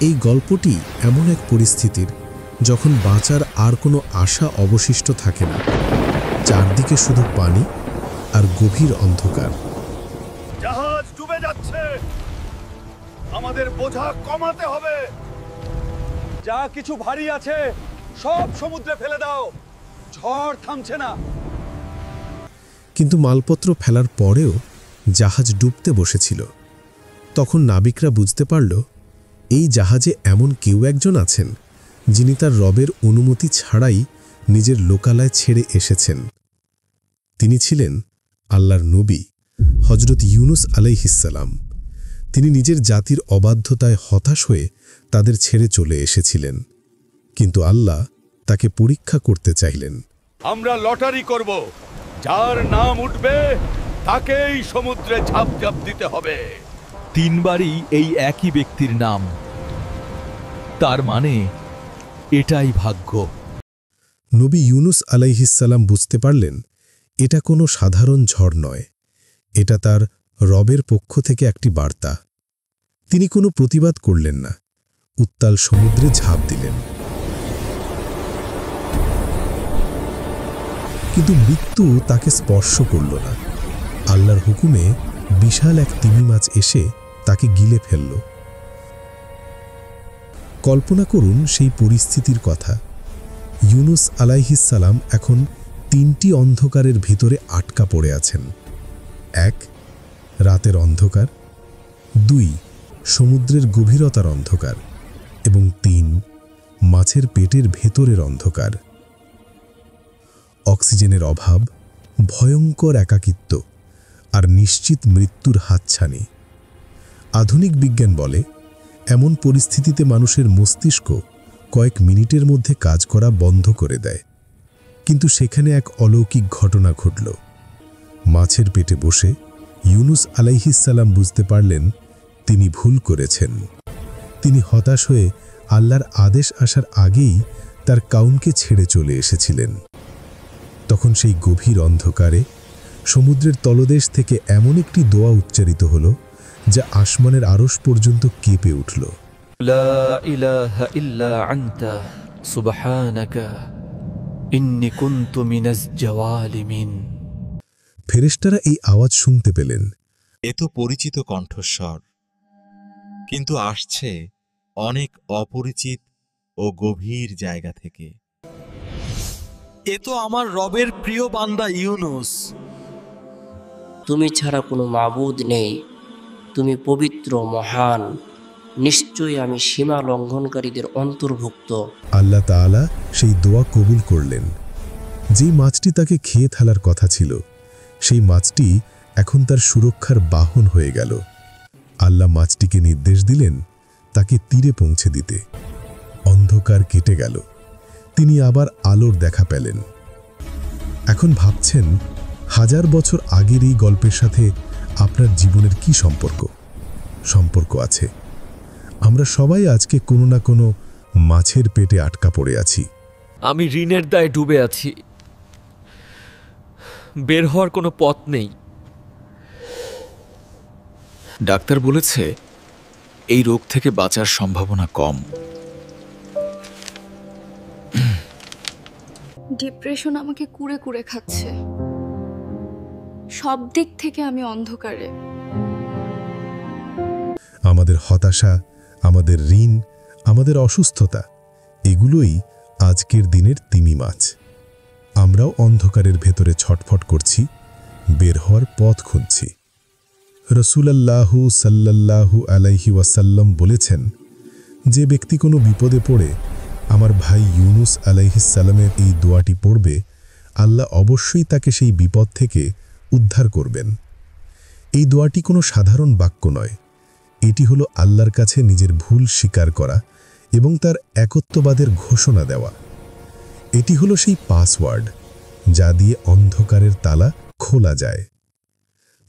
এই গল্পটি এমন এক পরিস্থিতির যখন বাঁচার আর কোনো আশা অবশিষ্ট থাকে না, চারদিকে শুধু পানি আর গভীর অন্ধকার। জাহাজ ডুবে যাচ্ছে, আমাদের বোঝা কমাতে হবে। যা কিছু ভারী আছে সব সমুদ্রে ফেলে দাও, ঝড় থামছে না। কিন্তু মালপত্র ফেলার পরেও জাহাজ ডুবতে বসেছিল। তখন নাবিকরা বুঝতে পারল, এই জাহাজে এমন কেউ একজন আছেন যিনি তার রবের অনুমতি ছাড়াই নিজের লোকালয় ছেড়ে এসেছেন। তিনি ছিলেন আল্লাহর নবী হজরত ইউনুস আলাইহিসসালাম। তিনি নিজের জাতির অবাধ্যতায় হতাশ হয়ে তাদের ছেড়ে চলে এসেছিলেন, কিন্তু আল্লাহ তাকে পরীক্ষা করতে চাইলেন। আমরা লটারি করব, যার নাম উঠবে তাকেই সমুদ্রে ঝাঁপ দিতে হবে। 3 বারই এই একই ব্যক্তির নাম, তার মানে এটাই ভাগ্য। নবী ইউনুস আলাইহিসসালাম বুঝতে পারলেন এটা কোনো সাধারণ ঝড় নয়, এটা তার রবের পক্ষ থেকে একটি বার্তা। তিনি কোনো প্রতিবাদ করলেন না, উত্তাল সমুদ্রে ঝাঁপ দিলেন। কিন্তু মৃত্যু তাকে স্পর্শ করল না। আল্লাহর হুকুমে বিশাল এক তিমি মাছ এসে তাকে গিলে ফেলল। কল্পনা করুন সেই পরিস্থিতির কথা। ইউনুস আলাইহিসসালাম এখন 3টি অন্ধকারের ভিতরে আটকা পড়ে আছেন। 1, রাতের অন্ধকার, 2, সমুদ্রের গভীরতার অন্ধকার, এবং 3, মাছের পেটের ভেতরের অন্ধকার। অক্সিজেনের অভাব, ভয়ঙ্কর একাকিত্ব আর নিশ্চিত মৃত্যুর হাতছানি। আধুনিক বিজ্ঞান বলে এমন পরিস্থিতিতে মানুষের মস্তিষ্ক কয়েক মিনিটের মধ্যে কাজ করা বন্ধ করে দেয়। কিন্তু সেখানে এক অলৌকিক ঘটনা ঘটল। মাছের পেটে বসে ইউনুস আলাইহিসসালাম বুঝতে পারলেন তিনি ভুল করেছেন। তিনি হতাশ হয়ে আল্লাহর আদেশ আসার আগেই তার কাউমকে ছেড়ে চলে এসেছিলেন। তখন সেই গভীর অন্ধকারে সমুদ্রের তলদেশ থেকে এমন একটি দোয়া উচ্চারিত হল যা আসমানের আরশ পর্যন্ত কেঁপে উঠল। লা ইলাহা ইল্লা আনতা সুবহানাকা ইন্নী কুনতু মিনাজ জাওয়ালিমিন। ফেরেশতারা এই আওয়াজ শুনতে পেলেন। এ তো পরিচিত কণ্ঠস্বর, কিন্তু আসছে অনেক অপরিচিত ও গভীর জায়গা থেকে। এ তো আমার রবের প্রিয় বান্দা ইউনুস। তুমি ছাড়া কোনো মাবুদ নেই, তুমি পবিত্র মহান, নিশ্চয়ই আমি সীমা লঙ্ঘনকারীদের অন্তর্ভুক্ত। আল্লাহ তাআলা সেই দোয়া কবুল করলেন। যেই মাছটি তাকে খেয়ে ফেলার কথা ছিল, সেই মাছটি এখন তার সুরক্ষার বাহন হয়ে গেল। আল্লাহ মাছটিকে নির্দেশ দিলেন তাকে তীরে পৌঁছে দিতে। অন্ধকার কেটে গেল, তিনি আবার আলোর দেখা পেলেন। এখন ভাবছেন, 1000 বছর আগের এই গল্পের সাথে আপনার জীবনের কি সম্পর্ক আছে? আমরা সবাই আজকে কোনো না কোনো মাছের পেটে আটকা পড়ে আছি। আমি ঋণের দায়ে ডুবে আছি, বের হওয়ার কোনো পথ নেই। ডাক্তার বলেছে এই রোগ থেকে বাঁচার সম্ভাবনা কম। ডিপ্রেশন আমাকে কুড়ে কুড়ে খাচ্ছে, সব দিক থেকে আমি অন্ধকারে। আমাদের হতাশা, আমাদের ঋণ, আমাদের অসুস্থতা, এগুলোই আজকের দিনের তিমি মাছ। আমরাও অন্ধকারের ভেতরে ছটফট করছি, বের হওয়ার পথ খুঁজছি। রাসূলুল্লাহ সাল্লাল্লাহু আলাইহি ওয়াসাল্লাম বলেছেন, যে ব্যক্তি কোনো বিপদে পড়ে আমার ভাই ইউনুস আলাইহিসসালামের এই দোয়াটি পড়বে, আল্লাহ অবশ্যই তাকে সেই বিপদ থেকে উদ্ধার করবেন। এই দোয়াটি কোনো সাধারণ বাক্য নয়, এটি হলো আল্লাহর কাছে নিজের ভুল স্বীকার করা এবং তার একত্ববাদের ঘোষণা দেওয়া। এটি হলো সেই পাসওয়ার্ড যা দিয়ে অন্ধকারের তালা খোলা যায়।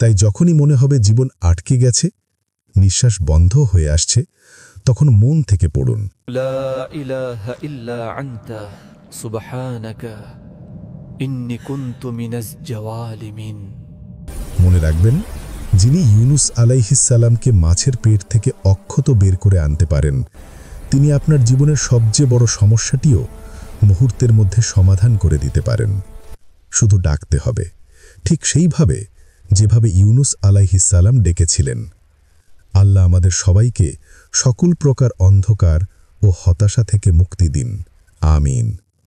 তাই যখনই মনে হবে জীবন আটকে গেছে, নিঃশ্বাস বন্ধ হয়ে আসছে, তখন মন থেকে পড়ুন, লা ইলাহা ইল্লা আনতা সুবহানাকা ইন্নী কুনতু মিনাজ জাওয়ালিমিন। মনে রাখবেন, যিনি ইউনুস আলাইহিসসালামকে মাছের পেট থেকে অক্ষত বের করে আনতে পারেন, তিনি আপনার জীবনের সবচেয়ে বড় সমস্যাটিও মুহূর্তের মধ্যে সমাধান করে দিতে পারেন। শুধু ডাকতে হবে, ঠিক সেইভাবে যেভাবে ইউনুস আলাইহিসসালাম ডেকেছিলেন। আল্লাহ আমাদের সবাইকে সকল প্রকার অন্ধকার ও হতাশা থেকে মুক্তি দিন। আমিন।